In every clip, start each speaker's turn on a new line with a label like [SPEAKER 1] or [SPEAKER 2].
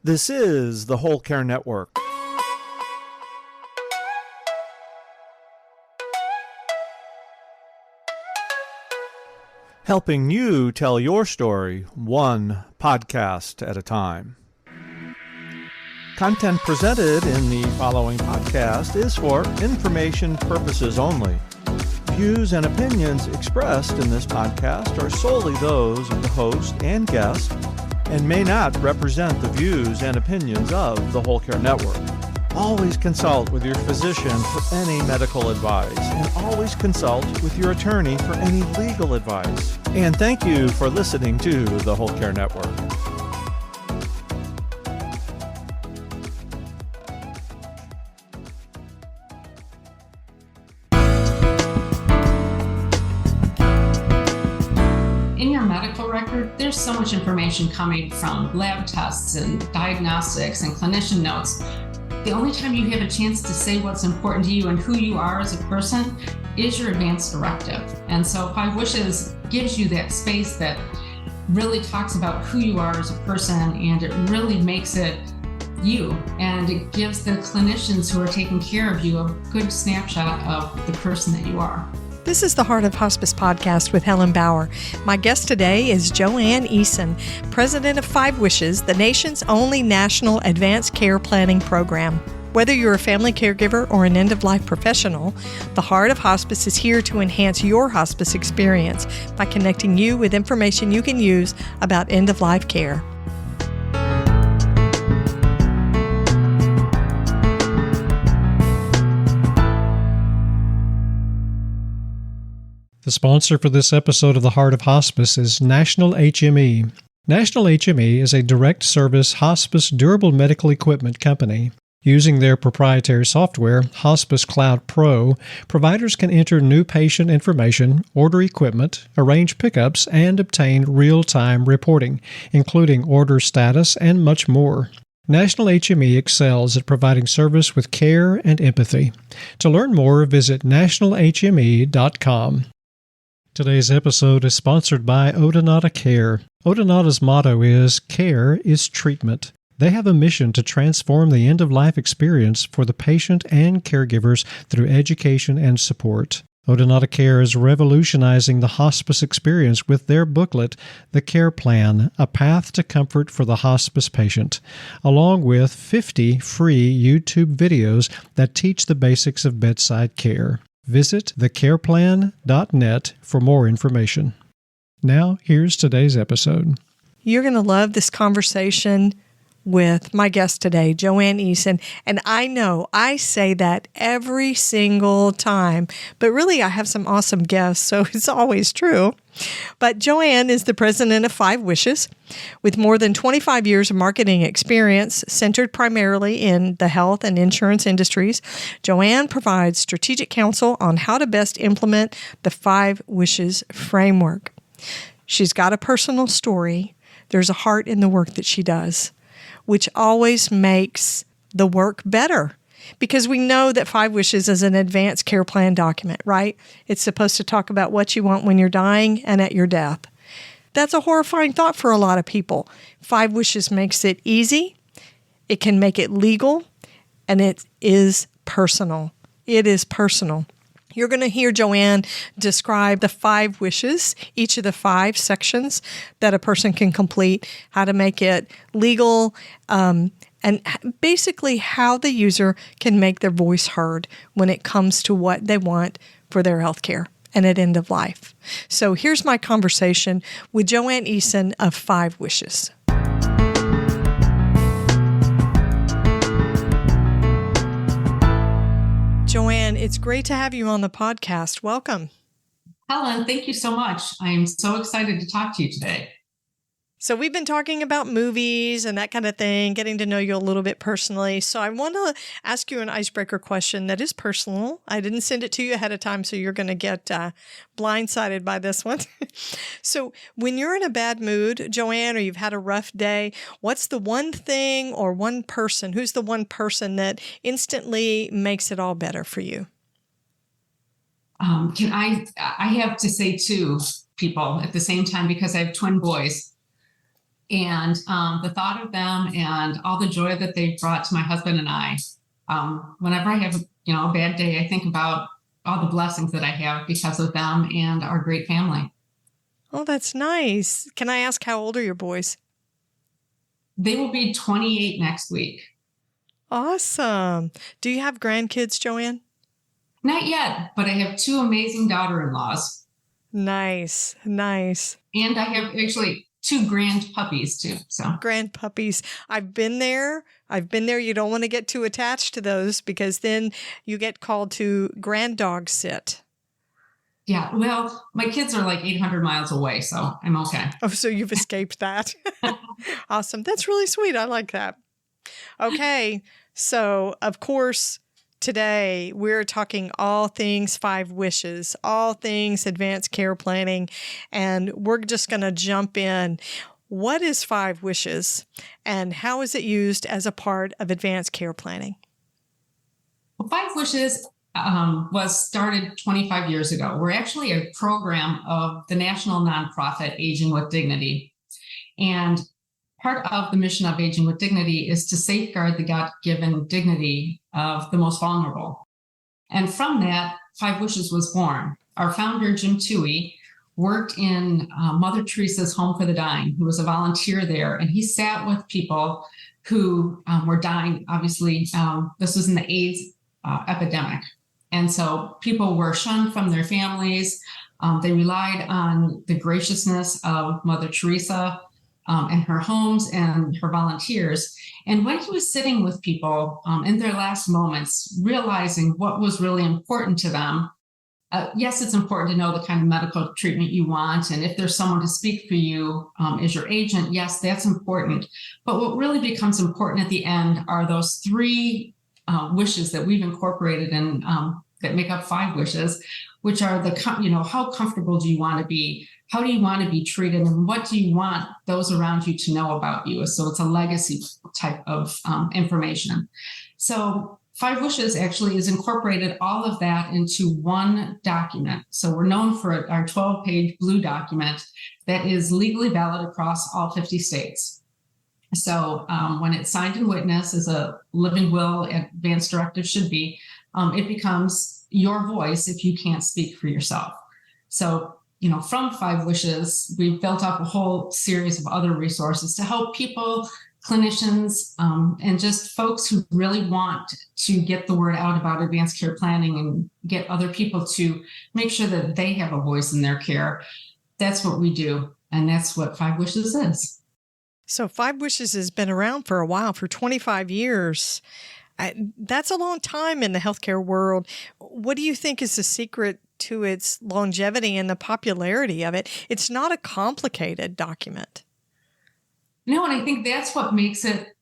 [SPEAKER 1] This is the Whole Care Network. Helping you tell your story one podcast at a time. Content presented in the following podcast is for information purposes only. Views and opinions expressed in this podcast are solely those of the host and guest and may not represent the views and opinions of the Whole Care Network. Always consult with your physician for any medical advice, and always consult with your attorney for any legal advice. And thank you for listening to the Whole Care Network.
[SPEAKER 2] In your medical record, there's so much information coming from lab tests and diagnostics and clinician notes. The only time you have a chance to say what's important to you and who you are as a person is your advance directive. And so 5 Wishes gives you that space that really talks about who you are as a person, and it really makes it you. And it gives the clinicians who are taking care of you a good snapshot of the person that you are.
[SPEAKER 3] This is the Heart of Hospice podcast with Helen Bauer. My guest today is Joanne Eason, president of 5 Wishes, the nation's only national advanced care planning program. Whether you're a family caregiver or an end-of-life professional, the Heart of Hospice is here to enhance your hospice experience by connecting you with information you can use about end-of-life care.
[SPEAKER 4] The sponsor for this episode of The Heart of Hospice is National HME. National HME is a direct service hospice durable medical equipment company. Using their proprietary software, Hospice Cloud Pro, providers can enter new patient information, order equipment, arrange pickups, and obtain real-time reporting, including order status and much more. National HME excels at providing service with care and empathy. To learn more, visit nationalhme.com. Today's episode is sponsored by Odonata Care. Odonata's motto is, "Care is treatment." They have a mission to transform the end-of-life experience for the patient and caregivers through education and support. Odonata Care is revolutionizing the hospice experience with their booklet, The Care Plan, A Path to Comfort for the Hospice Patient, along with 50 free YouTube videos that teach the basics of bedside care. Visit thecareplan.net for more information. Now, here's today's episode.
[SPEAKER 3] You're going to love this conversation with my guest today, Joanne Eason. And I know I say that every single time, but really I have some awesome guests, so it's always true. But Joanne is the president of 5 Wishes. With more than 25 years of marketing experience centered primarily in the health and insurance industries, Joanne provides strategic counsel on how to best implement the 5 Wishes framework. She's got a personal story. There's a heart in the work that she does, which always makes the work better. Because we know that 5 Wishes is an advanced care plan document, right? It's supposed to talk about what you want when you're dying and at your death. That's a horrifying thought for a lot of people. 5 Wishes makes it easy, it can make it legal, and it is personal. It is personal. You're going to hear Joanne describe the 5 wishes, each of the 5 sections that a person can complete, how to make it legal, and basically how the user can make their voice heard when it comes to what they want for their health care and at end of life. So here's my conversation with Joanne Eason of 5 Wishes. Joanne, it's great to have you on the podcast. Welcome.
[SPEAKER 2] Helen, thank you so much. I am so excited to talk to you today.
[SPEAKER 3] So we've been talking about movies and that kind of thing, getting to know you a little bit personally. So I want to ask you an icebreaker question that is personal. I didn't send it to you ahead of time, so you're going to get blindsided by this one. So when you're in a bad mood, Joanne, or you've had a rough day, what's the one thing or one person, who's the one person that instantly makes it all better for you?
[SPEAKER 2] I have to say 2 people at the same time because I have twin boys. And the thought of them and all the joy that they've brought to my husband and I, whenever I have a bad day, I think about all the blessings that I have because of them and our great family.
[SPEAKER 3] Oh, that's nice. Can I ask how old are your boys?
[SPEAKER 2] They will be 28 next week.
[SPEAKER 3] Awesome. Do you have grandkids, Joanne?
[SPEAKER 2] Not yet, but I have 2 amazing daughter-in-laws.
[SPEAKER 3] Nice.
[SPEAKER 2] And I have actually 2 grand puppies too. So
[SPEAKER 3] grand puppies. I've been there. You don't want to get too attached to those because then you get called to grand dog sit.
[SPEAKER 2] Yeah, well, my kids are like 800 miles away, so I'm okay.
[SPEAKER 3] Oh, so you've escaped that. Awesome. That's really sweet. I like that. Okay. So, of course, today we're talking all things 5 wishes, all things advanced care planning, and we're just going to jump in. What is 5 wishes and how is it used as a part of advanced care planning?
[SPEAKER 2] Well, 5 wishes was started 25 years ago. We're actually a program of the national nonprofit Aging with Dignity. And part of the mission of Aging with Dignity is to safeguard the God-given dignity of the most vulnerable. And from that, 5 Wishes was born. Our founder, Jim Toohey, worked in Mother Teresa's Home for the Dying, who was a volunteer there. And he sat with people who were dying. Obviously, this was in the AIDS epidemic. And so people were shunned from their families. They relied on the graciousness of Mother Teresa and her homes and her volunteers. And when he was sitting with people in their last moments, realizing what was really important to them, yes, it's important to know the kind of medical treatment you want. And if there's someone to speak for you as your agent, yes, that's important. But what really becomes important at the end are those 3 wishes that we've incorporated in that make up 5 wishes, which are how comfortable do you want to be? How do you want to be treated? And what do you want those around you to know about you? So it's a legacy type of information. So 5 Wishes actually is incorporated all of that into one document. So we're known for our 12-page blue document that is legally valid across all 50 states. So when it's signed and witnessed as a living will, advanced directive should be, it becomes your voice if you can't speak for yourself. So, from 5 Wishes, we've built up a whole series of other resources to help people, clinicians, and just folks who really want to get the word out about advanced care planning and get other people to make sure that they have a voice in their care. That's what we do. And that's what 5 Wishes is.
[SPEAKER 3] So 5 Wishes has been around for a while, for 25 years. That's a long time in the healthcare world. What do you think is the secret to its longevity and the popularity of it? It's not a complicated document.
[SPEAKER 2] No, and I think that's what makes it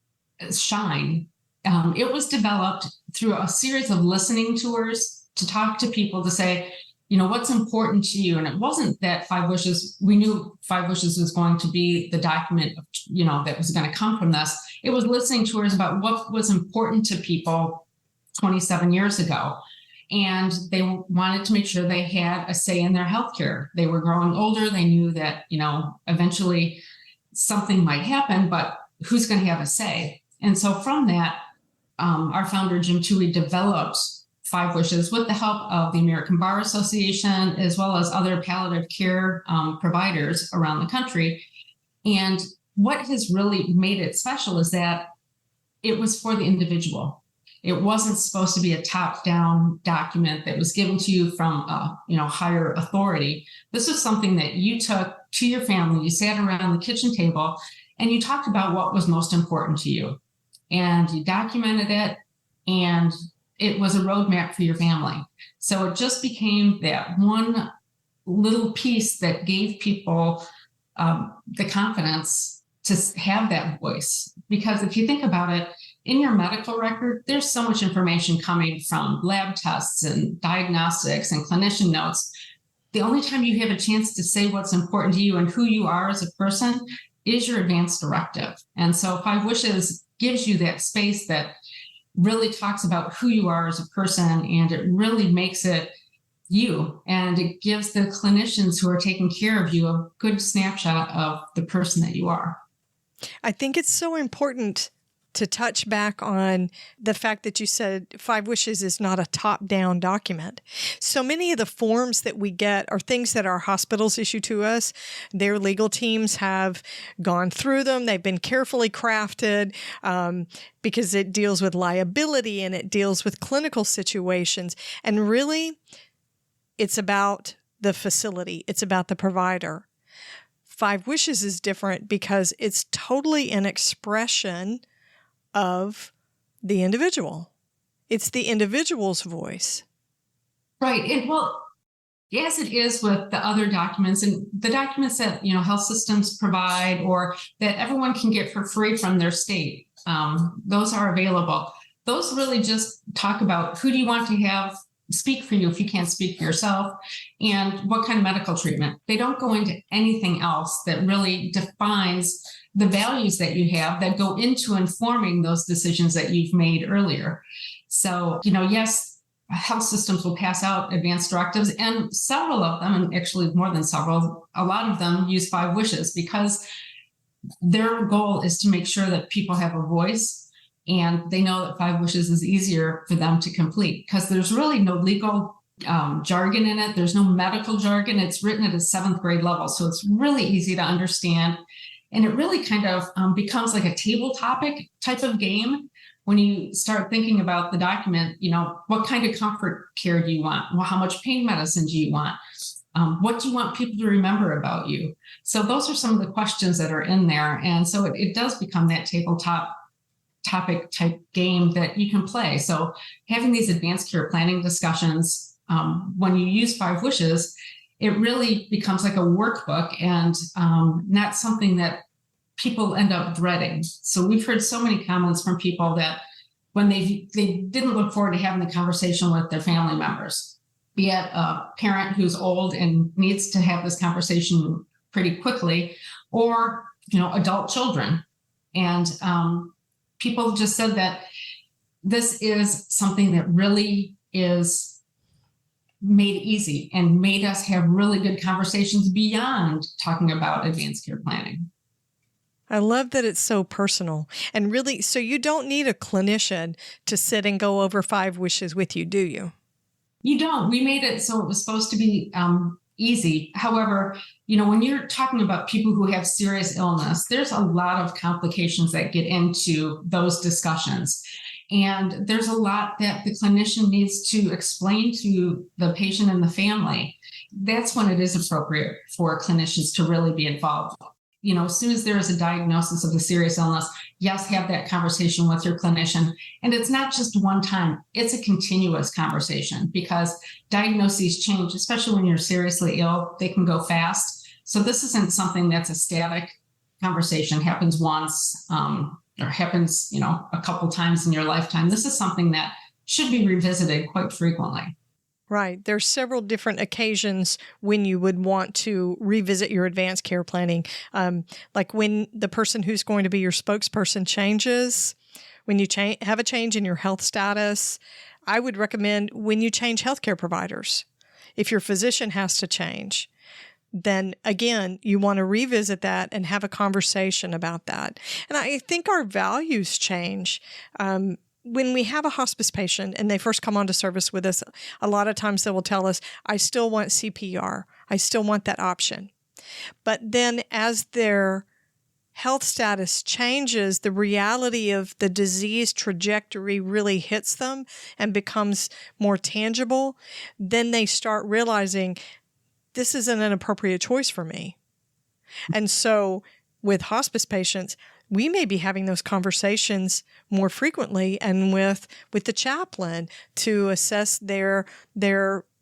[SPEAKER 2] shine. It was developed through a series of listening tours to talk to people to say, what's important to you? And it wasn't that 5 Wishes, we knew 5 Wishes was going to be the document, that was going to come from this. It was listening tours about what was important to people 27 years ago. And they wanted to make sure they had a say in their healthcare. They were growing older. They knew that, eventually something might happen, but who's going to have a say? And so from that, our founder, Jim Toohey, developed 5 Wishes with the help of the American Bar Association, as well as other palliative care providers around the country. And what has really made it special is that it was for the individual. It wasn't supposed to be a top-down document that was given to you from higher authority. This was something that you took to your family. You sat around the kitchen table and you talked about what was most important to you. And you documented it, and it was a roadmap for your family. So it just became that one little piece that gave people the confidence to have that voice. Because if you think about it, in your medical record, there's so much information coming from lab tests and diagnostics and clinician notes. The only time you have a chance to say what's important to you and who you are as a person is your advanced directive. And so 5 Wishes gives you that space that really talks about who you are as a person, and it really makes it you. And it gives the clinicians who are taking care of you a good snapshot of the person that you are.
[SPEAKER 3] I think it's so important to touch back on the fact that you said Five Wishes is not a top-down document. So many of the forms that we get are things that our hospitals issue to us. Their legal teams have gone through them. They've been carefully crafted because it deals with liability and it deals with clinical situations. And really, it's about the facility. It's about the provider. Five Wishes is different because it's totally an expression of the individual. It's the individual's voice.
[SPEAKER 2] Right. And well, as it is with the other documents and the documents that, health systems provide or that everyone can get for free from their state, those are available. Those really just talk about who do you want to have speak for you if you can't speak for yourself, and what kind of medical treatment. They don't go into anything else that really defines the values that you have that go into informing those decisions that you've made earlier. So, yes, health systems will pass out advanced directives, and several of them, and actually more than several, a lot of them use Five Wishes because their goal is to make sure that people have a voice. And they know that Five Wishes is easier for them to complete because there's really no legal jargon in it. There's no medical jargon. It's written at a 7th grade level. So it's really easy to understand. And it really kind of becomes like a table topic type of game when you start thinking about the document. What kind of comfort care do you want? Well, how much pain medicine do you want? What do you want people to remember about you? So those are some of the questions that are in there. And so it does become that tabletop topic type game that you can play. So having these advanced care planning discussions, when you use Five Wishes, it really becomes like a workbook and not something that people end up dreading. So we've heard so many comments from people that when they didn't look forward to having the conversation with their family members, be it a parent who's old and needs to have this conversation pretty quickly, or adult children. And people just said that this is something that really is made easy and made us have really good conversations beyond talking about advanced care planning.
[SPEAKER 3] I love that it's so personal. And really, so you don't need a clinician to sit and go over Five Wishes with you, do you?
[SPEAKER 2] You don't. We made it so it was supposed to be easy. However, when you're talking about people who have serious illness, there's a lot of complications that get into those discussions. And there's a lot that the clinician needs to explain to the patient and the family. That's when it is appropriate for clinicians to really be involved. As soon as there is a diagnosis of a serious illness, yes, have that conversation with your clinician. And it's not just one time, it's a continuous conversation because diagnoses change, especially when you're seriously ill, they can go fast. So this isn't something that's a static conversation, happens once or happens, a couple times in your lifetime. This is something that should be revisited quite frequently.
[SPEAKER 3] Right. There's several different occasions when you would want to revisit your advanced care planning. Like when the person who's going to be your spokesperson changes, when you have a change in your health status. I would recommend when you change healthcare providers. If your physician has to change, then again, you want to revisit that and have a conversation about that. And I think our values change. When we have a hospice patient and they first come onto service with us, a lot of times they will tell us, I still want CPR. I still want that option. But then as their health status changes, the reality of the disease trajectory really hits them and becomes more tangible. Then they start realizing this isn't an appropriate choice for me. And so with hospice patients, we may be having those conversations more frequently and with the chaplain to assess their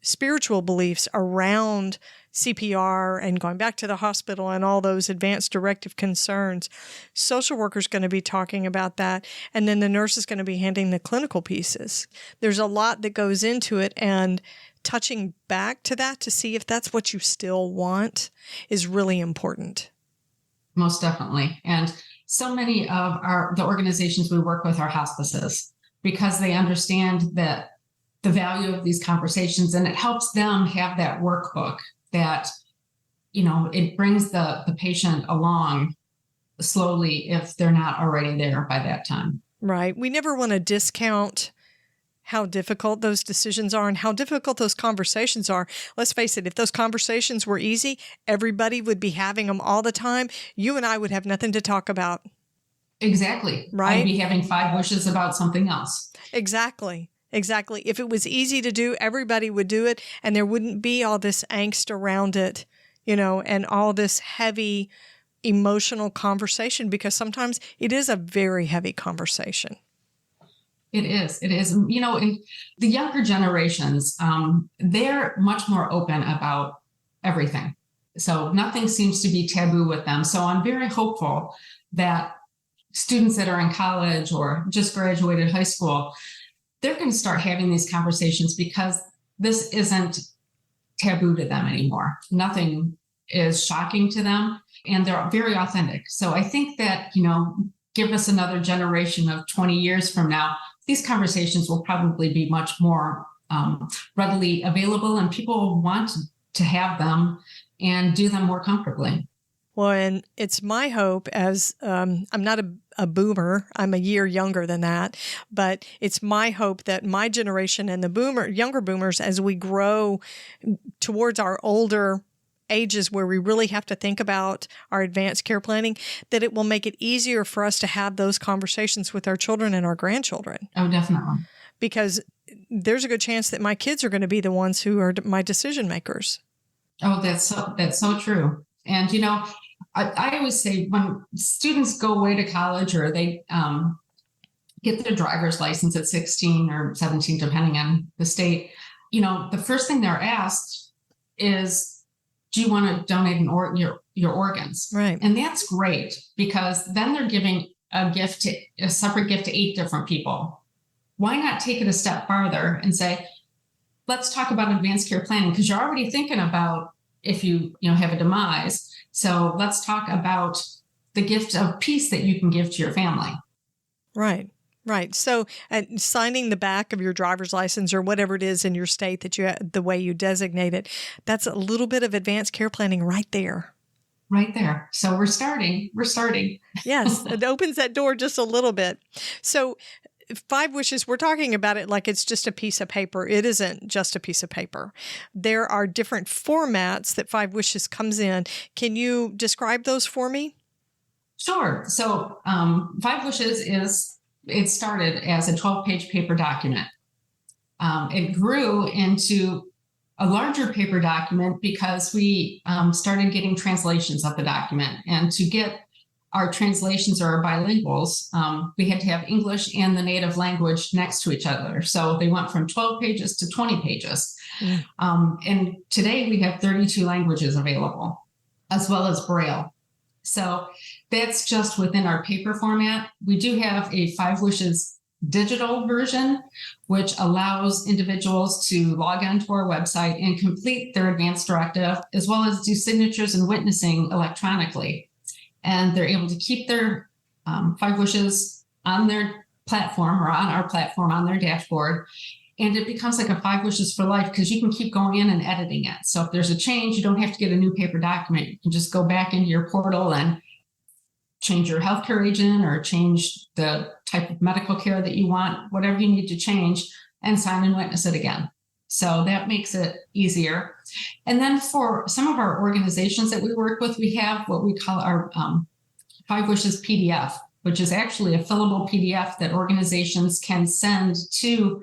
[SPEAKER 3] spiritual beliefs around CPR and going back to the hospital and all those advanced directive concerns. Social worker's going to be talking about that, and then the nurse is going to be handling the clinical pieces. There's a lot that goes into it, and touching back to that to see if that's what you still want is really important.
[SPEAKER 2] Most definitely. And so many of the organizations we work with are hospices because they understand that the value of these conversations, and it helps them have that workbook that, it brings the patient along slowly if they're not already there by that time.
[SPEAKER 3] Right. We never want to discount how difficult those decisions are and how difficult those conversations are. Let's face it, if those conversations were easy, everybody would be having them all the time. You and I would have nothing to talk about.
[SPEAKER 2] Exactly.
[SPEAKER 3] Right?
[SPEAKER 2] I'd be having 5 wishes about something else.
[SPEAKER 3] Exactly. Exactly. If it was easy to do, everybody would do it, and there wouldn't be all this angst around it, and all this heavy emotional conversation, because sometimes it is a very heavy conversation.
[SPEAKER 2] It is. It is. In the younger generations, they're much more open about everything. So nothing seems to be taboo with them. So I'm very hopeful that students that are in college or just graduated high school, they're going to start having these conversations because this isn't taboo to them anymore. Nothing is shocking to them, and they're very authentic. So I think that, give us another generation of 20 years from now, these conversations will probably be much more readily available, and people want to have them and do them more comfortably.
[SPEAKER 3] Well, and it's my hope, as I'm not a boomer, I'm a year younger than that, but it's my hope that my generation and the younger boomers, as we grow towards our older ages where we really have to think about our advanced care planning, that it will make it easier for us to have those conversations with our children and our grandchildren.
[SPEAKER 2] Oh, definitely.
[SPEAKER 3] Because there's a good chance that my kids are going to be the ones who are my decision makers.
[SPEAKER 2] Oh, that's so true. And, I always say when students go away to college or they get their driver's license at 16 or 17, depending on the state, the first thing they're asked is, do you want to donate your organs?
[SPEAKER 3] Right.
[SPEAKER 2] And that's great, because then they're giving a separate gift to 8 different people. Why not take it a step farther and say, let's talk about advanced care planning, because you're already thinking about if you have a demise. So let's talk about the gift of peace that you can give to your family.
[SPEAKER 3] Right. Right. So signing the back of your driver's license or whatever it is in your state that the way you designate it, that's a little bit of advanced care planning right there.
[SPEAKER 2] Right there. So we're starting.
[SPEAKER 3] Yes. It opens that door just a little bit. So 5 wishes, we're talking about it like it's just a piece of paper. It isn't just a piece of paper. There are different formats that 5 wishes comes in. Can you describe those for me?
[SPEAKER 2] Sure. So 5 wishes it started as a 12-page paper document. It grew into a larger paper document because we started getting translations of the document. And to get our translations or our bilinguals, we had to have English and the native language next to each other. So they went from 12 pages to 20 pages. And today we have 32 languages available, as well as Braille. So that's just within our paper format. We do have a 5 wishes digital version, which allows individuals to log onto our website and complete their advanced directive, as well as do signatures and witnessing electronically. And they're able to keep their 5 wishes on their platform or on our platform on their dashboard. And it becomes like a 5 wishes for life, because you can keep going in and editing it. So if there's a change, you don't have to get a new paper document. You can just go back into your portal and change your healthcare agent or change the type of medical care that you want, whatever you need to change, and sign and witness it again. So that makes it easier. And then for some of our organizations that we work with, we have what we call our 5 wishes PDF, which is actually a fillable PDF that organizations can send to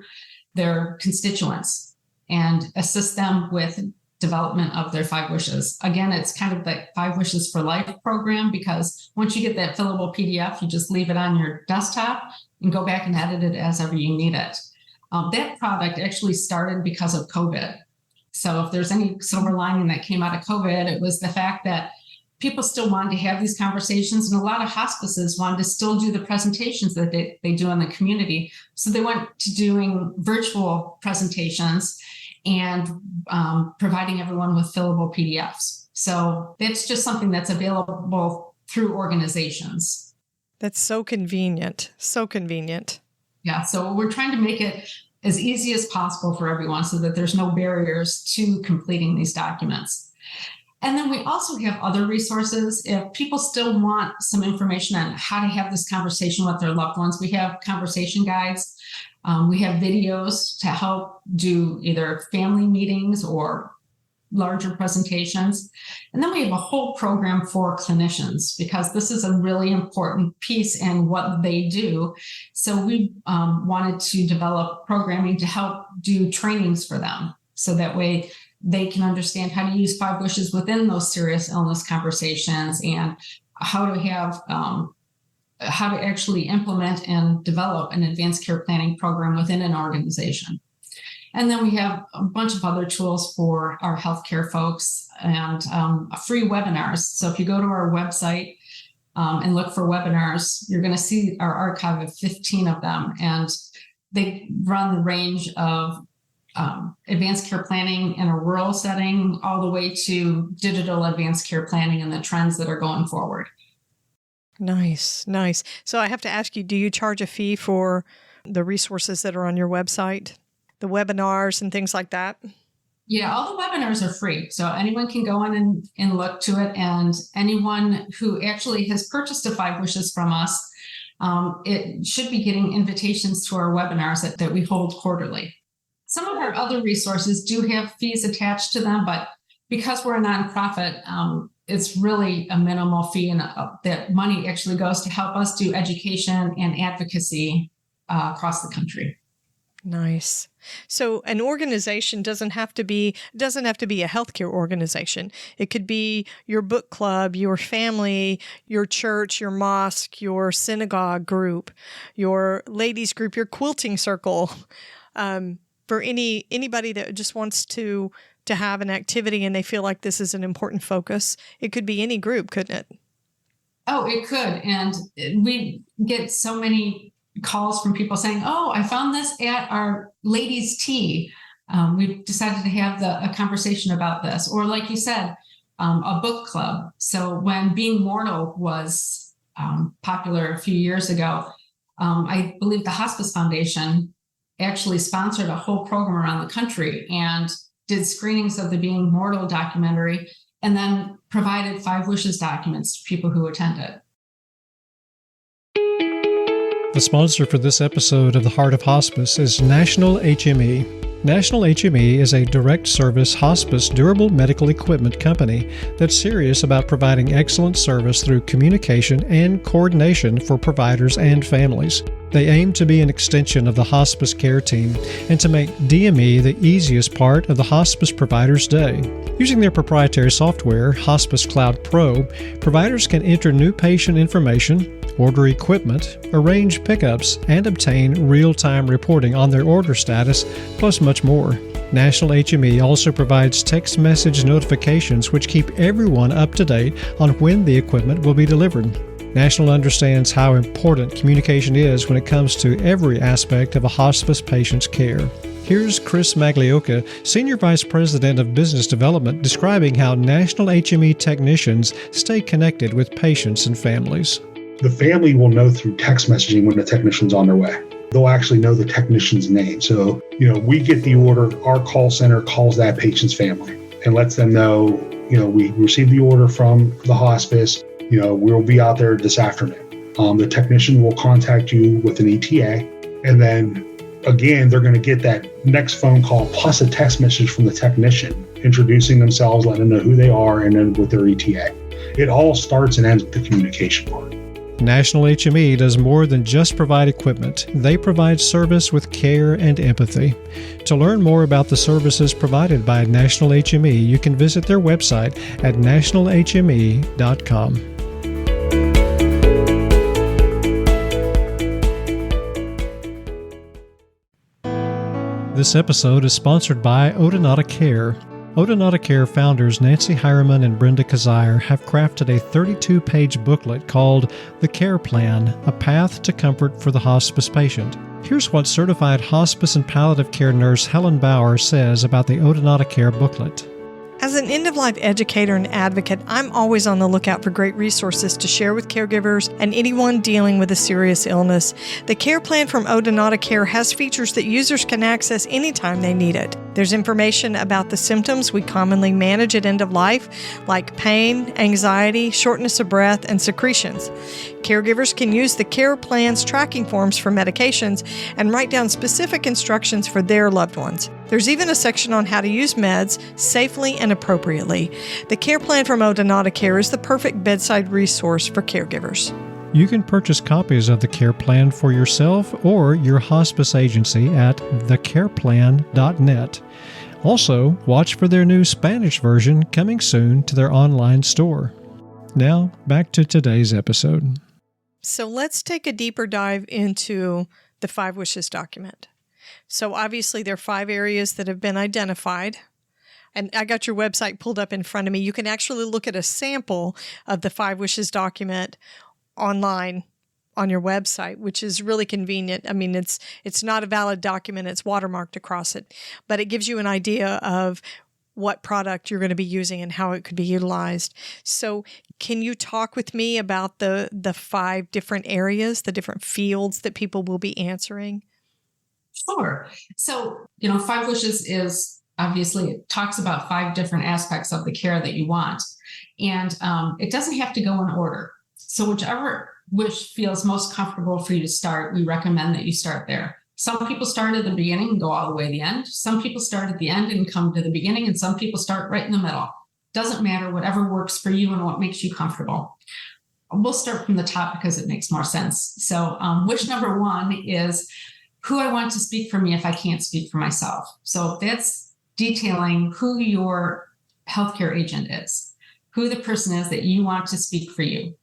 [SPEAKER 2] their constituents and assist them with development of their 5 wishes. Again, it's kind of like 5 wishes for life program, because once you get that fillable PDF, you just leave it on your desktop and go back and edit it as ever you need it. That product actually started because of COVID. So if there's any silver lining that came out of COVID, it was the fact that people still wanted to have these conversations, and a lot of hospices wanted to still do the presentations that they do in the community. So they went to doing virtual presentations and providing everyone with fillable PDFs. So that's just something that's available through organizations.
[SPEAKER 3] That's so convenient. So convenient.
[SPEAKER 2] Yeah. So we're trying to make it as easy as possible for everyone so that there's no barriers to completing these documents. And then we also have other resources. If people still want some information on how to have this conversation with their loved ones, we have conversation guides. We have videos to help do either family meetings or larger presentations. And then we have a whole program for clinicians, because this is a really important piece in what they do. So we wanted to develop programming to help do trainings for them, so that way they can understand how to use 5 wishes within those serious illness conversations, and how to have how to actually implement and develop an advanced care planning program within an organization. And then we have a bunch of other tools for our healthcare folks, and free webinars. So if you go to our website and look for webinars, you're going to see our archive of 15 of them. And they run the range of advanced care planning in a rural setting, all the way to digital advanced care planning and the trends that are going forward.
[SPEAKER 3] Nice. So I have to ask you, do you charge a fee for the resources that are on your website? The webinars and things like that?
[SPEAKER 2] Yeah, all the webinars are free. So anyone can go in and look to it. And anyone who actually has purchased a 5 wishes from us, it should be getting invitations to our webinars that we hold quarterly. Some of our other resources do have fees attached to them, but because we're a nonprofit, it's really a minimal fee, and that money actually goes to help us do education and advocacy across the country.
[SPEAKER 3] Nice. So an organization doesn't have to be a healthcare organization. It could be your book club, your family, your church, your mosque, your synagogue group, your ladies group, your quilting circle. For anybody that just wants to have an activity and they feel like this is an important focus, it could be any group, couldn't it?
[SPEAKER 2] Oh, it could. And we get so many calls from people saying, "Oh, I found this at our ladies' tea. We've decided to have a conversation about this." Or like you said, a book club. So when Being Mortal was popular a few years ago, I believe the Hospice Foundation actually sponsored a whole program around the country and did screenings of the Being Mortal documentary, and then provided 5 wishes documents to people who attended.
[SPEAKER 4] The sponsor for this episode of The Heart of Hospice is National HME. National HME is a direct service hospice durable medical equipment company that's serious about providing excellent service through communication and coordination for providers and families. They aim to be an extension of the hospice care team and to make DME the easiest part of the hospice provider's day. Using their proprietary software, Hospice Cloud Pro, providers can enter new patient information, order equipment, arrange pickups, and obtain real-time reporting on their order status, plus much more. National HME also provides text message notifications which keep everyone up to date on when the equipment will be delivered. National understands how important communication is when it comes to every aspect of a hospice patient's care. Here's Chris Maglioka, Senior Vice President of Business Development, describing how National HME technicians stay connected with patients and families.
[SPEAKER 5] The family will know through text messaging when the technician's on their way. They'll actually know the technician's name. So, we get the order, our call center calls that patient's family and lets them know, we received the order from the hospice, we'll be out there this afternoon. The technician will contact you with an ETA, and then again, they're going to get that next phone call plus a text message from the technician introducing themselves, letting them know who they are, and then with their ETA. It all starts and ends with the communication part.
[SPEAKER 4] National HME does more than just provide equipment. They provide service with care and empathy. To learn more about the services provided by National HME, you can visit their website at nationalhme.com. This episode is sponsored by Odonata Care. Odonata Care founders Nancy Hireman and Brenda Kazire have crafted a 32-page booklet called The Care Plan, A Path to Comfort for the Hospice Patient. Here's what certified hospice and palliative care nurse Helen Bauer says about the Odonata Care booklet.
[SPEAKER 3] As an end-of-life educator and advocate, I'm always on the lookout for great resources to share with caregivers and anyone dealing with a serious illness. The care plan from Odonata Care has features that users can access anytime they need it. There's information about the symptoms we commonly manage at end of life, like pain, anxiety, shortness of breath, and secretions. Caregivers can use the care plan's tracking forms for medications and write down specific instructions for their loved ones. There's even a section on how to use meds safely and appropriately. The care plan from Odonata Care is the perfect bedside resource for caregivers.
[SPEAKER 4] You can purchase copies of the care plan for yourself or your hospice agency at thecareplan.net. Also, watch for their new Spanish version coming soon to their online store. Now, back to today's episode.
[SPEAKER 3] So let's take a deeper dive into the 5 Wishes document. So obviously there are 5 areas that have been identified. And I got your website pulled up in front of me. You can actually look at a sample of the 5 Wishes document online on your website, which is really convenient. I mean, it's not a valid document. It's watermarked across it, but it gives you an idea of what product you're going to be using and how it could be utilized. So can you talk with me about the 5 different areas, the different fields that people will be answering?
[SPEAKER 2] Sure. So, 5 Wishes is obviously, it talks about 5 different aspects of the care that you want. And it doesn't have to go in order. So whichever wish feels most comfortable for you to start, we recommend that you start there. Some people start at the beginning and go all the way to the end. Some people start at the end and come to the beginning, and some people start right in the middle. Doesn't matter, whatever works for you and what makes you comfortable. We'll start from the top because it makes more sense. So wish number 1 is who I want to speak for me if I can't speak for myself. So that's detailing who your healthcare agent is, who the person is that you want to speak for you.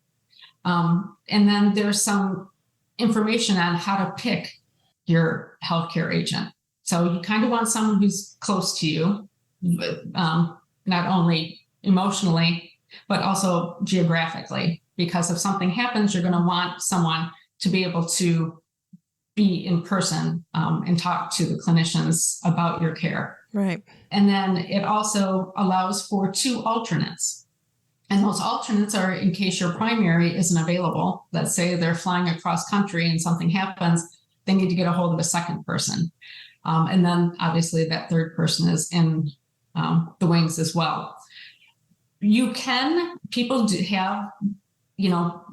[SPEAKER 2] And then there's some information on how to pick your healthcare agent. So you kind of want someone who's close to you, not only emotionally, but also geographically, because if something happens, you're going to want someone to be able to be in person and talk to the clinicians about your care.
[SPEAKER 3] Right.
[SPEAKER 2] And then it also allows for 2 alternates. And those alternates are in case your primary isn't available. Let's say they're flying across country and something happens, they need to get a hold of a second person. And then obviously that third person is in the wings as well. People do have,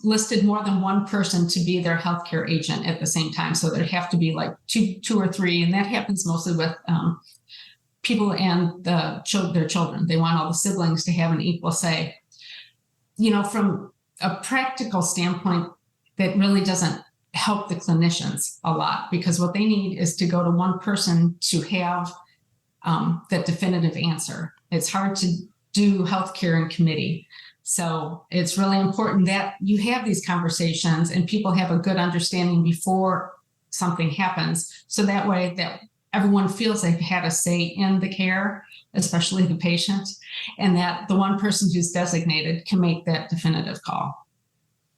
[SPEAKER 2] listed more than one person to be their healthcare agent at the same time. So there have to be like two or 3. And that happens mostly with people and their children. They want all the siblings to have an equal say. From a practical standpoint, that really doesn't help the clinicians a lot, because what they need is to go to one person to have that definitive answer. It's hard to do healthcare in committee. So it's really important that you have these conversations and people have a good understanding before something happens. So that way that everyone feels they've had a say in the care, especially the patient, and that the one person who's designated can make that definitive call.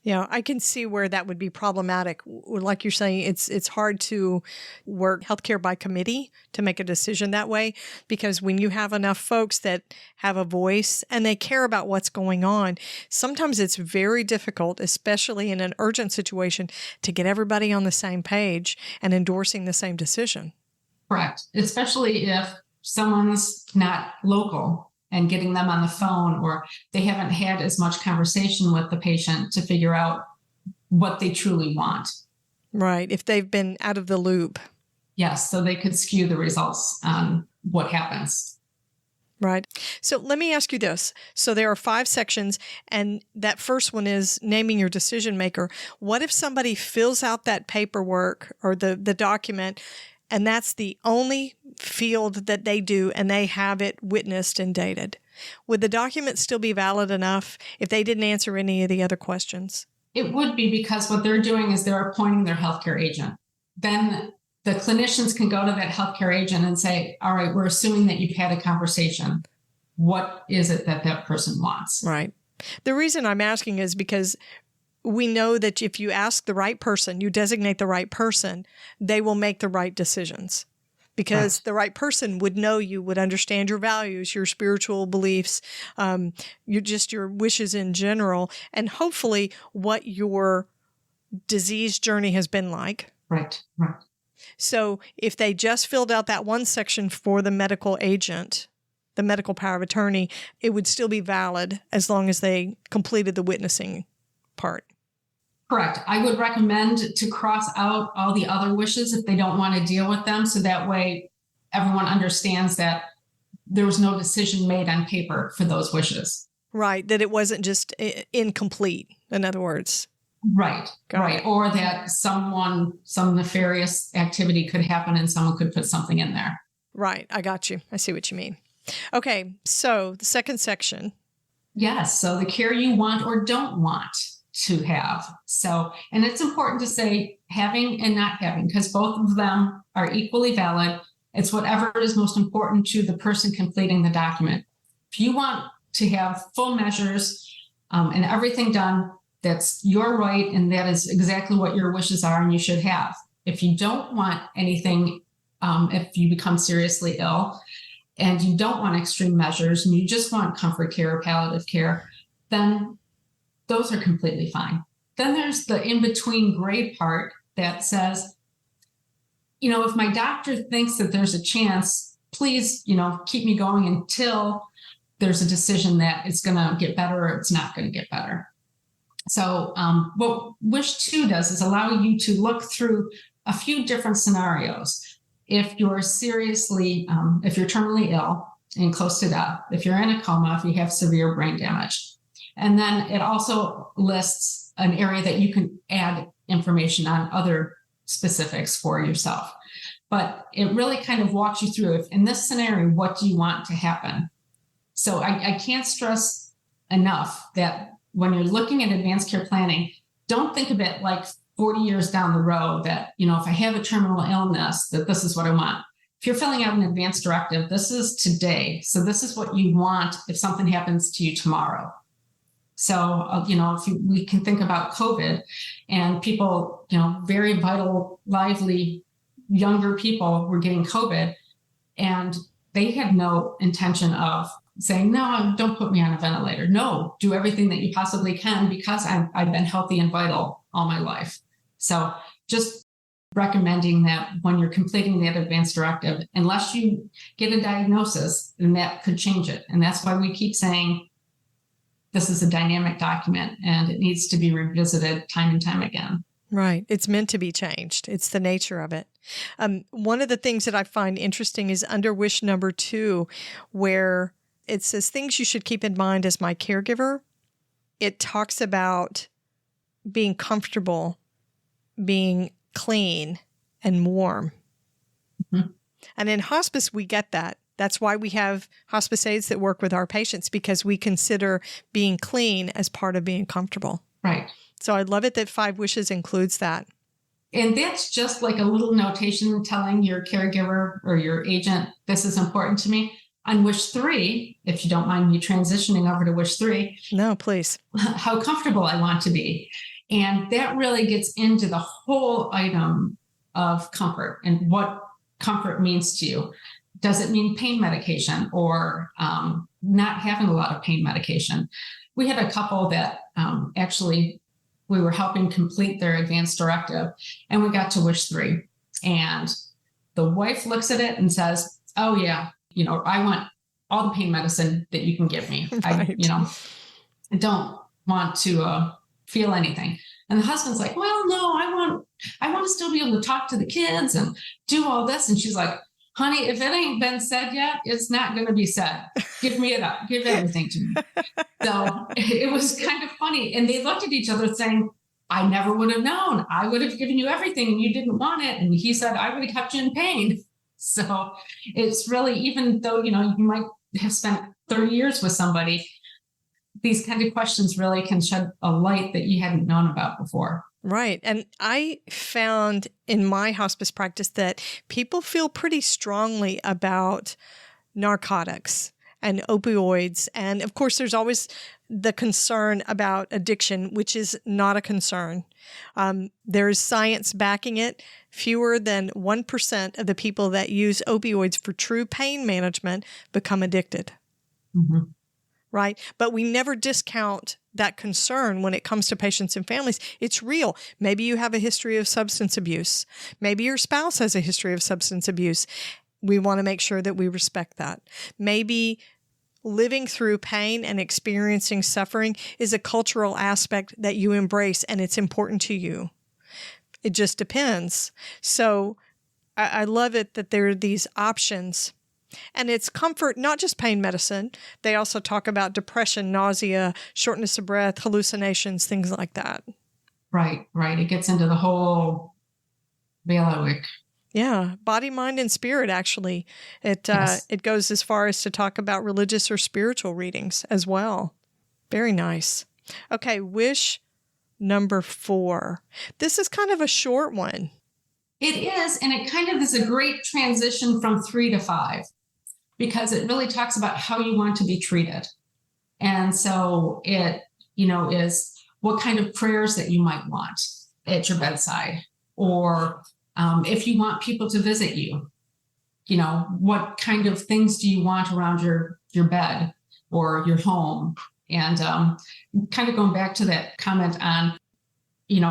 [SPEAKER 3] Yeah, I can see where that would be problematic. Like you're saying, it's hard to work healthcare by committee to make a decision that way, because when you have enough folks that have a voice and they care about what's going on, sometimes it's very difficult, especially in an urgent situation, to get everybody on the same page and endorsing the same decision.
[SPEAKER 2] Correct, especially if someone's not local and getting them on the phone, or they haven't had as much conversation with the patient to figure out what they truly want.
[SPEAKER 3] Right, if they've been out of the loop.
[SPEAKER 2] Yes, so they could skew the results on what happens.
[SPEAKER 3] Right. So let me ask you this. So there are 5 sections, and that first one is naming your decision maker. What if somebody fills out that paperwork or the document, and that's the only field that they do, and they have it witnessed and dated? Would the document still be valid enough if they didn't answer any of the other questions?
[SPEAKER 2] It would be, because what they're doing is they're appointing their healthcare agent. Then the clinicians can go to that healthcare agent and say, all right, we're assuming that you've had a conversation. What is it that that person wants?
[SPEAKER 3] Right. The reason I'm asking is because we know that if you ask the right person, you designate the right person, they will make the right decisions. because the right person would know you, would understand your values, your spiritual beliefs, your wishes in general, and hopefully what your disease journey has been like.
[SPEAKER 2] Right.
[SPEAKER 3] So if they just filled out that one section for the medical agent, the medical power of attorney, it would still be valid as long as they completed the witnessing part.
[SPEAKER 2] Correct. I would recommend to cross out all the other wishes if they don't want to deal with them. So that way everyone understands that there was no decision made on paper for those wishes.
[SPEAKER 3] Right. That it wasn't just incomplete, in other words.
[SPEAKER 2] Right. Or that some nefarious activity could happen and someone could put something in there.
[SPEAKER 3] Right. I got you. I see what you mean. Okay. So the second section.
[SPEAKER 2] Yes. So the care you want or don't want to have. So, and it's important to say having and not having, because both of them are equally valid. It's whatever is most important to the person completing the document. If you want to have full measures and everything done, that's your right, and that is exactly what your wishes are and you should have. If you don't want anything, if you become seriously ill and you don't want extreme measures and you just want comfort care or palliative care, then those are completely fine. Then there's the in-between gray part that says, if my doctor thinks that there's a chance, please, keep me going until there's a decision that it's going to get better or it's not going to get better. So what Wish 2 does is allow you to look through a few different scenarios. If you're seriously, if you're terminally ill and close to death, if you're in a coma, if you have severe brain damage. And then it also lists an area that you can add information on other specifics for yourself. But it really kind of walks you through, if in this scenario, what do you want to happen? So I can't stress enough that when you're looking at advanced care planning, don't think of it like 40 years down the road that, if I have a terminal illness, that this is what I want. If you're filling out an advanced directive, this is today. So this is what you want if something happens to you tomorrow. So, we can think about COVID and people, very vital, lively, younger people were getting COVID and they had no intention of saying, no, don't put me on a ventilator. No, do everything that you possibly can because I've been healthy and vital all my life. So just recommending that when you're completing that advanced directive, unless you get a diagnosis, then that could change it. And that's why we keep saying this is a dynamic document and it needs to be revisited time and time again.
[SPEAKER 3] Right. It's meant to be changed. It's the nature of it. One of the things that I find interesting is under Wish number 2, where it says things you should keep in mind as my caregiver. It talks about being comfortable, being clean and warm. Mm-hmm. And in hospice, we get that. That's why we have hospice aides that work with our patients, because we consider being clean as part of being comfortable.
[SPEAKER 2] Right.
[SPEAKER 3] So I love it that 5 Wishes includes that.
[SPEAKER 2] And that's just like a little notation telling your caregiver or your agent, this is important to me. On Wish 3, if you don't mind me transitioning over to Wish 3.
[SPEAKER 3] No, please.
[SPEAKER 2] How comfortable I want to be. And that really gets into the whole item of comfort and what comfort means to you. Does it mean pain medication or not having a lot of pain medication? We had a couple that actually we were helping complete their advanced directive, and we got to Wish 3. And the wife looks at it and says, oh, yeah, I want all the pain medicine that you can give me.
[SPEAKER 3] Right.
[SPEAKER 2] I don't want to feel anything. And the husband's like, well, no, I want to still be able to talk to the kids and do all this. And she's like, honey, if it ain't been said yet, it's not going to be said. Give me it up. Give everything to me. So it was kind of funny. And they looked at each other saying, I never would have known. I would have given you everything and you didn't want it. And he said, I would have kept you in pain. So it's really, even though, you might have spent 30 years with somebody, these kind of questions really can shed a light that you hadn't known about before.
[SPEAKER 3] Right. And I found in my hospice practice that people feel pretty strongly about narcotics and opioids. And of course, there's always the concern about addiction, which is not a concern. There is science backing it. Fewer than 1% of the people that use opioids for true pain management become addicted.
[SPEAKER 2] Mm-hmm.
[SPEAKER 3] Right? But we never discount that concern when it comes to patients and families. It's real. Maybe you have a history of substance abuse. Maybe your spouse has a history of substance abuse. We want to make sure that we respect that. Maybe living through pain and experiencing suffering is a cultural aspect that you embrace and it's important to you. It just depends. So I love it that there are these options. And it's comfort, not just pain medicine. They also talk about depression, nausea, shortness of breath, hallucinations, things like that.
[SPEAKER 2] Right. It gets into the whole bailiwick.
[SPEAKER 3] Yeah, body, mind, and spirit, actually. It goes as far as to talk about religious or spiritual readings as well. Very nice. Okay, wish number 4. This is kind of a short one.
[SPEAKER 2] It is, and it kind of is a great transition from 3 to 5 because it really talks about how you want to be treated. And so it, is what kind of prayers that you might want at your bedside, or if you want people to visit you, what kind of things do you want around your bed or your home? And kind of going back to that comment on,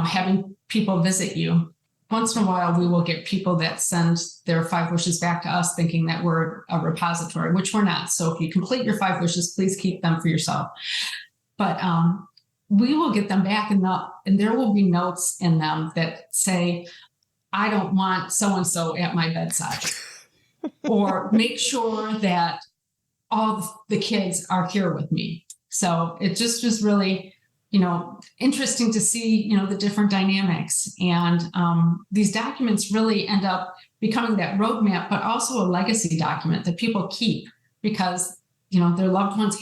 [SPEAKER 2] having people visit you. Once in a while, we will get people that send their 5 wishes back to us thinking that we're a repository, which we're not. So if you complete your 5 wishes, please keep them for yourself. But we will get them back and there will be notes in them that say, I don't want so-and-so at my bedside. Or make sure that all the kids are here with me. So it just was really, interesting to see, the different dynamics. And these documents really end up becoming that roadmap, but also a legacy document that people keep because, their loved ones'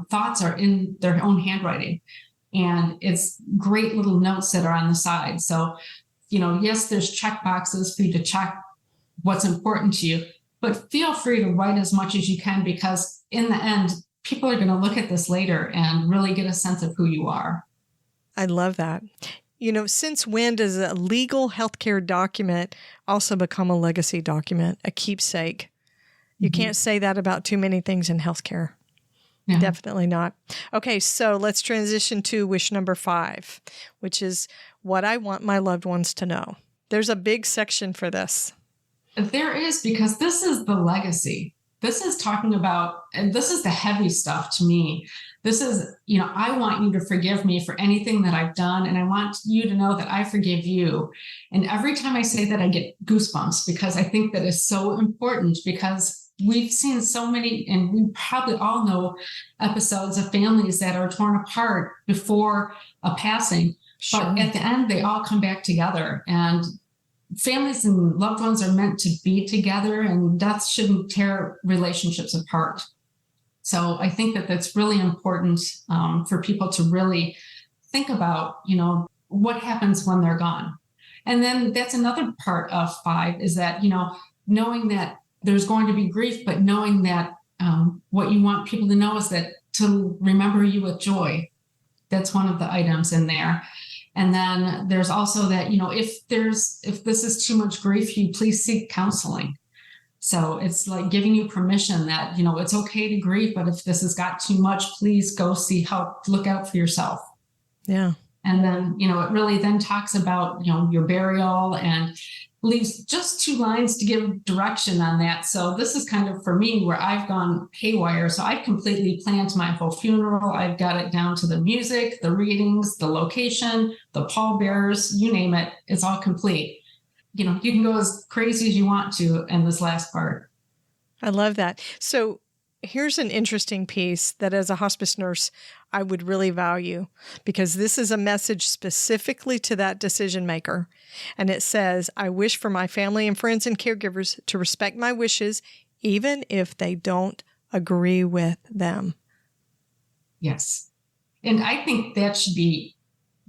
[SPEAKER 2] thoughts are in their own handwriting. And it's great little notes that are on the side. So, yes, there's check boxes for you to check what's important to you, but feel free to write as much as you can because in the end, people are going to look at this later and really get a sense of who you are.
[SPEAKER 3] I love that. Since when does a legal healthcare document also become a legacy document, a keepsake? You can't say that about too many things in healthcare. Yeah. Definitely not. Okay, so let's transition to wish number 5, which is what I want my loved ones to know. There's a big section for this.
[SPEAKER 2] There is, because this is the legacy. This is talking about, and this is the heavy stuff to me. This is, I want you to forgive me for anything that I've done. And I want you to know that I forgive you. And every time I say that, I get goosebumps because I think that is so important because we've seen so many, and we probably all know episodes of families that are torn apart before a passing. Sure. But at the end, they all come back together. And families and loved ones are meant to be together, and death shouldn't tear relationships apart. So I think that that's really important for people to really think about, what happens when they're gone. And then that's another part of 5 is that, knowing that there's going to be grief, but knowing that what you want people to know is that to remember you with joy. That's one of the items in there. And then there's also that, if this is too much grief, you please seek counseling. So it's like giving you permission that, it's okay to grieve, but if this has got too much, please go see help, look out for yourself.
[SPEAKER 3] Yeah.
[SPEAKER 2] And then, it really then talks about, your burial and leaves just 2 lines to give direction on that. So this is kind of for me where I've gone haywire. So I've completely planned my whole funeral. I've got it down to the music, the readings, the location, the pallbearers, you name it. It's all complete. You can go as crazy as you want to in this last part.
[SPEAKER 3] I love that. So here's an interesting piece that as a hospice nurse, I would really value because this is a message specifically to that decision maker. And it says, I wish for my family and friends and caregivers to respect my wishes, even if they don't agree with them.
[SPEAKER 2] Yes. And I think that should be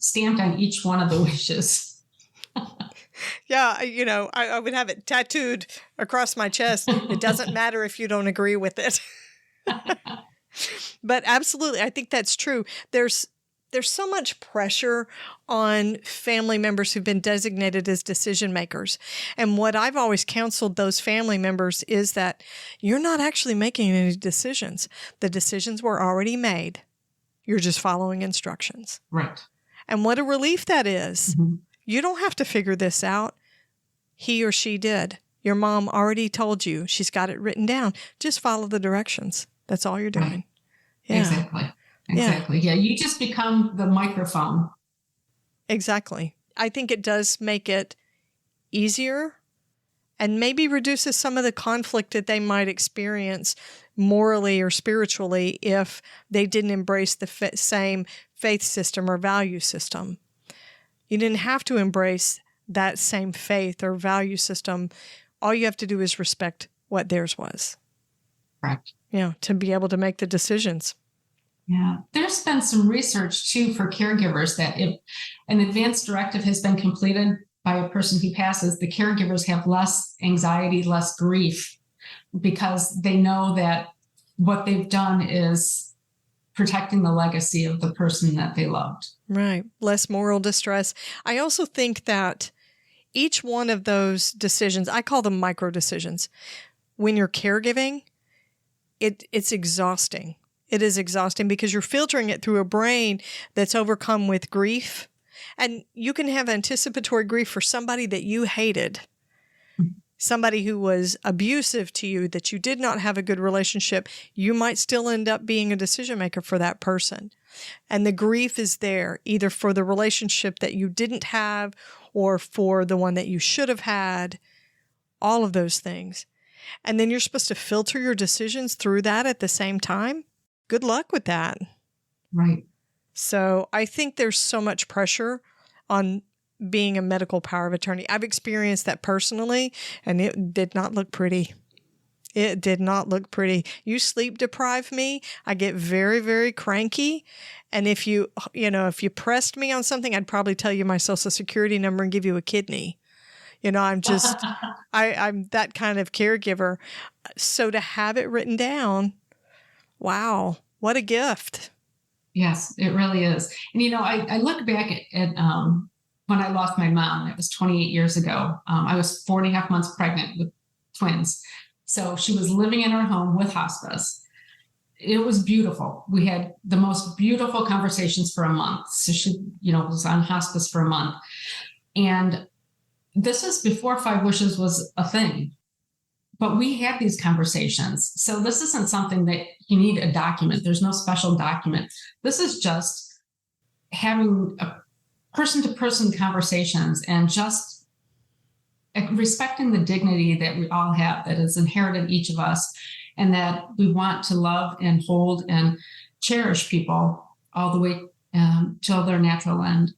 [SPEAKER 2] stamped on each one of the wishes.
[SPEAKER 3] Yeah, I would have it tattooed across my chest. It doesn't matter if you don't agree with it. But absolutely, I think that's true. There's so much pressure on family members who've been designated as decision makers. And what I've always counseled those family members is that you're not actually making any decisions. The decisions were already made. You're just following instructions.
[SPEAKER 2] Right.
[SPEAKER 3] And what a relief that is. Mm-hmm. You don't have to figure this out. He or she did. Your mom already told you. She's got it written down. Just follow the directions. That's all you're doing.
[SPEAKER 2] Right.
[SPEAKER 3] Yeah.
[SPEAKER 2] Exactly. Yeah. You just become the microphone.
[SPEAKER 3] Exactly. I think it does make it easier and maybe reduces some of the conflict that they might experience morally or spiritually if they didn't embrace the same faith system or value system. You didn't have to embrace that same faith or value system. All you have to do is respect what theirs was.
[SPEAKER 2] Correct.
[SPEAKER 3] Yeah, to be able to make the decisions.
[SPEAKER 2] Yeah. There's been some research, too, for caregivers that if an advanced directive has been completed by a person who passes, the caregivers have less anxiety, less grief, because they know that what they've done is protecting the legacy of the person that they loved.
[SPEAKER 3] Right. Less moral distress. I also think that each one of those decisions, I call them micro decisions. When you're caregiving, it's exhausting. It is exhausting because you're filtering it through a brain that's overcome with grief. And you can have anticipatory grief for somebody that you hated, somebody who was abusive to you, that you did not have a good relationship. You might still end up being a decision maker for that person. And the grief is there either for the relationship that you didn't have or for the one that you should have had, all of those things. And then you're supposed to filter your decisions through that at the same time. Good luck with that.
[SPEAKER 2] Right.
[SPEAKER 3] So I think there's so much pressure on being a medical power of attorney. I've experienced that personally, and it did not look pretty. It did not look pretty. You sleep deprive me, I get very, very cranky. And if you pressed me on something, I'd probably tell you my social security number and give you a kidney. I'm just, I'm that kind of caregiver. So to have it written down, wow, what a gift.
[SPEAKER 2] Yes, it really is. And, I look back at when I lost my mom. It was 28 years ago. I was 4.5 months pregnant with twins. So she was living in her home with hospice. It was beautiful. We had the most beautiful conversations for a month. So she, was on hospice for a month. And this was before 5 Wishes was a thing. But we had these conversations. So this isn't something that you need a document. There's no special document. This is just having a person-to-person conversations and just respecting the dignity that we all have, that is inherent in each of us, and that we want to love and hold and cherish people all the way till their natural end.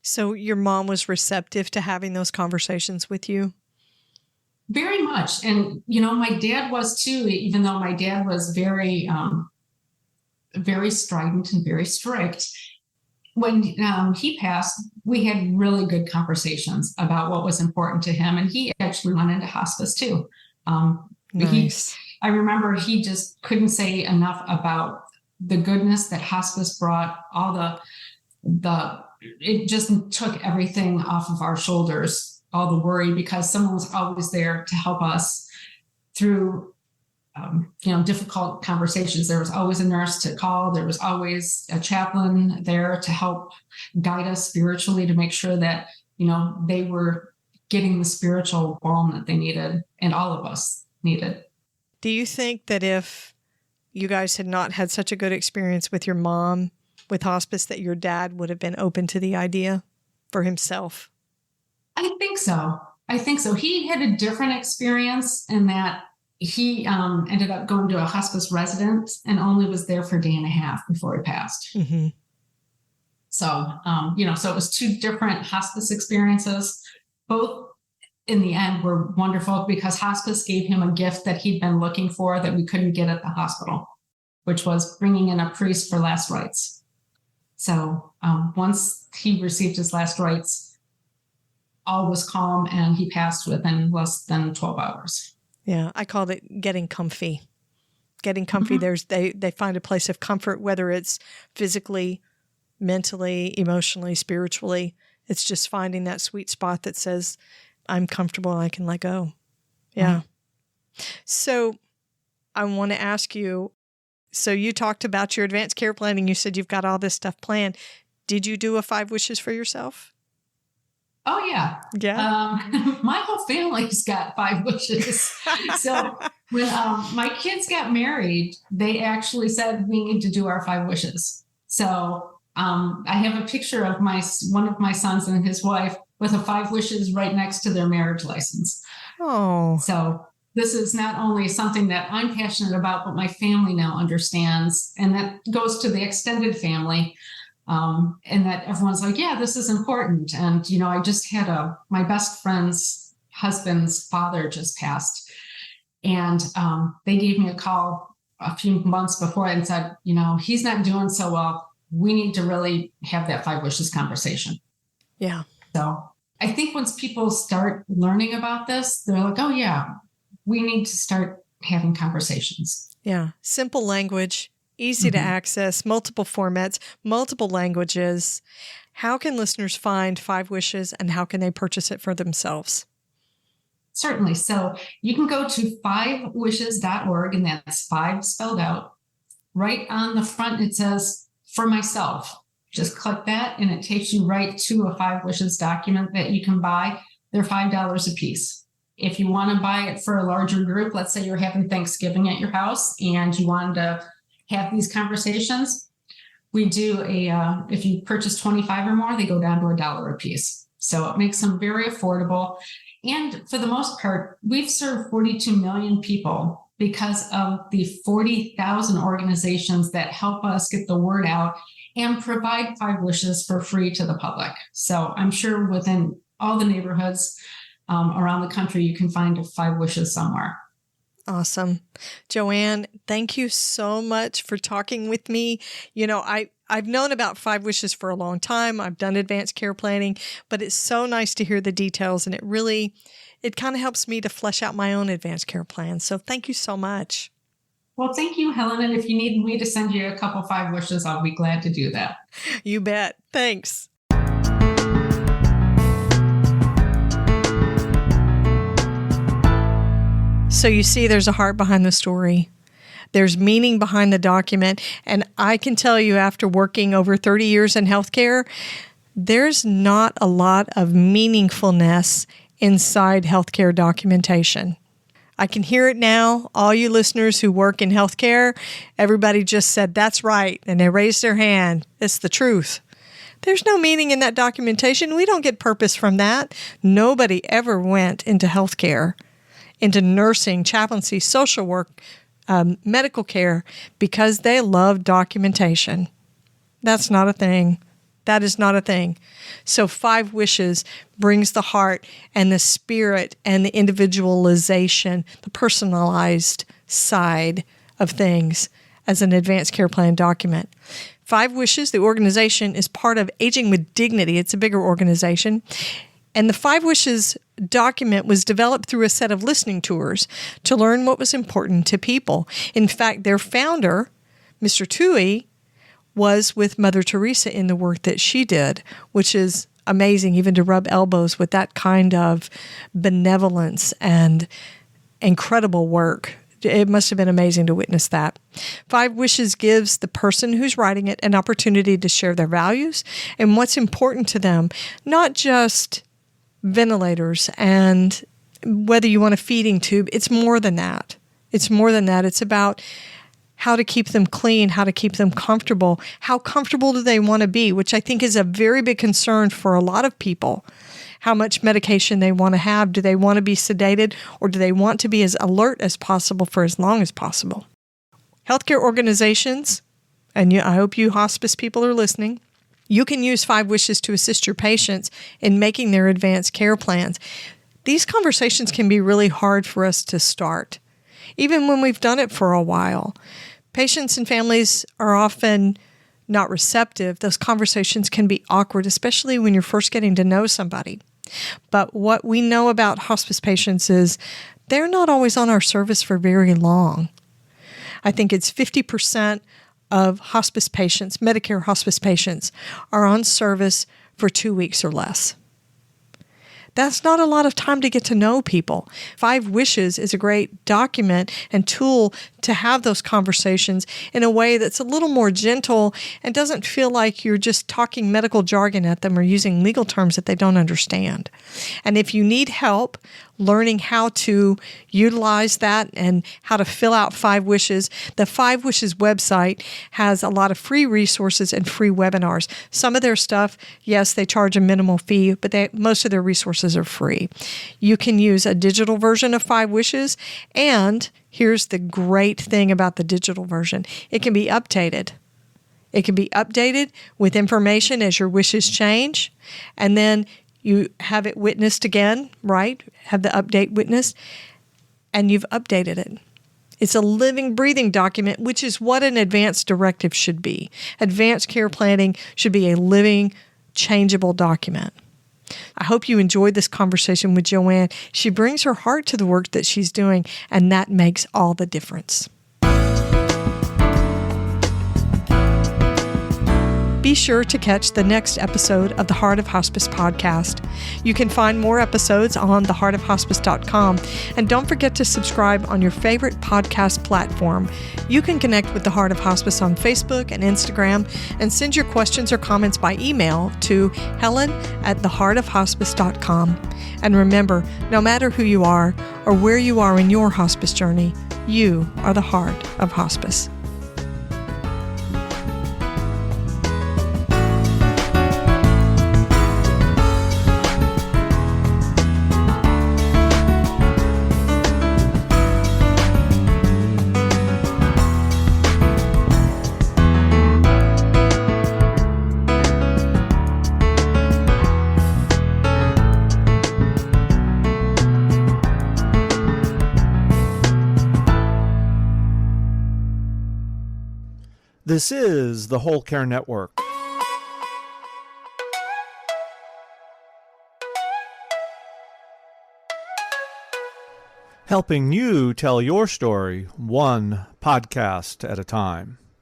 [SPEAKER 3] So your mom was receptive to having those conversations with you?
[SPEAKER 2] Very much. And, my dad was too, even though my dad was very, very strident and very strict. When he passed, we had really good conversations about what was important to him. And he actually went into hospice too.
[SPEAKER 3] Nice.
[SPEAKER 2] I remember he just couldn't say enough about the goodness that hospice brought, all it just took everything off of our shoulders, all the worry, because someone was always there to help us through, difficult conversations. There was always a nurse to call. There was always a chaplain there to help guide us spiritually, to make sure that, they were getting the spiritual balm that they needed, and all of us needed.
[SPEAKER 3] Do you think that if you guys had not had such a good experience with your mom with hospice, that your dad would have been open to the idea for himself?
[SPEAKER 2] I think so. He had a different experience in that he ended up going to a hospice residence and only was there for a day and a half before he passed.
[SPEAKER 3] Mm-hmm.
[SPEAKER 2] So, so it was 2 different hospice experiences. Both in the end were wonderful because hospice gave him a gift that he'd been looking for that we couldn't get at the hospital, which was bringing in a priest for last rites. So once he received his last rites, all was calm and he passed within less than 12 hours.
[SPEAKER 3] Yeah, I called it getting comfy getting comfy. They find a place of comfort, whether it's physically, mentally, emotionally, spiritually. It's just finding that sweet spot that says, I'm comfortable and I can let go. Yeah. So I want to ask you, so you talked about your advanced care planning. You said you've got all this stuff planned. Did you do a 5 wishes for yourself?
[SPEAKER 2] Oh, yeah.
[SPEAKER 3] Yeah.
[SPEAKER 2] My whole family's got 5 wishes. So when my kids got married, they actually said we need to do our 5 wishes. So I have a picture of one of my sons and his wife with a 5 wishes right next to their marriage license.
[SPEAKER 3] Oh.
[SPEAKER 2] So this is not only something that I'm passionate about, but my family now understands. And that goes to the extended family. And that everyone's like, yeah, this is important. And, I just had my best friend's husband's father just passed. And they gave me a call a few months before and said, he's not doing so well. We need to really have that 5 wishes conversation.
[SPEAKER 3] Yeah.
[SPEAKER 2] So I think once people start learning about this, they're like, oh, yeah, we need to start having conversations.
[SPEAKER 3] Yeah. Simple language, easy to access, multiple formats, multiple languages. How can listeners find 5 wishes and how can they purchase it for themselves?
[SPEAKER 2] Certainly. So you can go to 5wishes.org, and that's 5 spelled out. Right on the front, it says, for myself. Just click that and it takes you right to a 5 wishes document that you can buy. They're $5 a piece. If you want to buy it for a larger group, let's say you're having Thanksgiving at your house and you wanted to have these conversations, we do if you purchase 25 or more, they go down to $1 a piece. So it makes them very affordable. And for the most part, we've served 42 million people because of the 40,000 organizations that help us get the word out and provide 5 wishes for free to the public. So I'm sure within all the neighborhoods around the country, you can find 5 wishes somewhere.
[SPEAKER 3] Awesome. Joanne, thank you so much for talking with me. I've known about 5 wishes for a long time. I've done advanced care planning, but it's so nice to hear the details, and it kind of helps me to flesh out my own advanced care plan. So thank you so much.
[SPEAKER 2] Well, thank you, Helen. And if you need me to send you a couple 5 wishes, I'll be glad to do that.
[SPEAKER 3] You bet. Thanks. So you see, there's a heart behind the story. There's meaning behind the document. And I can tell you, after working over 30 years in healthcare, there's not a lot of meaningfulness inside healthcare documentation. I can hear it now. All you listeners who work in healthcare, everybody just said, that's right. And they raised their hand. It's the truth. There's no meaning in that documentation. We don't get purpose from that. Nobody ever went into healthcare, into nursing, chaplaincy, social work, medical care, because they love documentation. That's not a thing. That is not a thing. So 5 wishes brings the heart and the spirit and the individualization, the personalized side of things as an advanced care plan document. 5 Wishes, the organization, is part of Aging with Dignity. It's a bigger organization. And the 5 Wishes document was developed through a set of listening tours to learn what was important to people. In fact, their founder, Mr. Toohey, was with Mother Teresa in the work that she did, which is amazing, even to rub elbows with that kind of benevolence and incredible work. It must have been amazing to witness that. 5 Wishes gives the person who's writing it an opportunity to share their values and what's important to them, not just ventilators and whether you want a feeding tube. It's more than that. It's more than that. It's about how to keep them clean, how to keep them comfortable. How comfortable do they want to be, which I think is a very big concern for a lot of people. How much medication they want to have. Do they want to be sedated, or do they want to be as alert as possible for as long as possible? Healthcare organizations, and I hope you hospice people are listening, you can use 5 Wishes to assist your patients in making their advanced care plans. These conversations can be really hard for us to start, even when we've done it for a while. Patients and families are often not receptive. Those conversations can be awkward, especially when you're first getting to know somebody. But what we know about hospice patients is they're not always on our service for very long. I think it's 50% of hospice patients, Medicare hospice patients, are on service for 2 weeks or less. That's not a lot of time to get to know people. 5 Wishes is a great document and tool to have those conversations in a way that's a little more gentle and doesn't feel like you're just talking medical jargon at them or using legal terms that they don't understand. And if you need help learning how to utilize that and how to fill out 5 Wishes, the 5 Wishes website has a lot of free resources and free webinars. Some of their stuff, yes, they charge a minimal fee, but most of their resources are free. You can use a digital version of 5 Wishes, and here's the great thing about the digital version. It can be updated. It can be updated with information as your wishes change, and then you have it witnessed again, right? Have the update witnessed, and you've updated it. It's a living, breathing document, which is what an advanced directive should be. Advanced care planning should be a living, changeable document. I hope you enjoyed this conversation with Joanne. She brings her heart to the work that she's doing, and that makes all the difference. Be sure to catch the next episode of the Heart of Hospice podcast. You can find more episodes on theheartofhospice.com, and don't forget to subscribe on your favorite podcast platform. You can connect with the Heart of Hospice on Facebook and Instagram, and send your questions or comments by email to helen@theheartofhospice.com. And remember, no matter who you are or where you are in your hospice journey, you are the heart of hospice.
[SPEAKER 1] This is the Whole Care Network. Helping you tell your story one podcast at a time.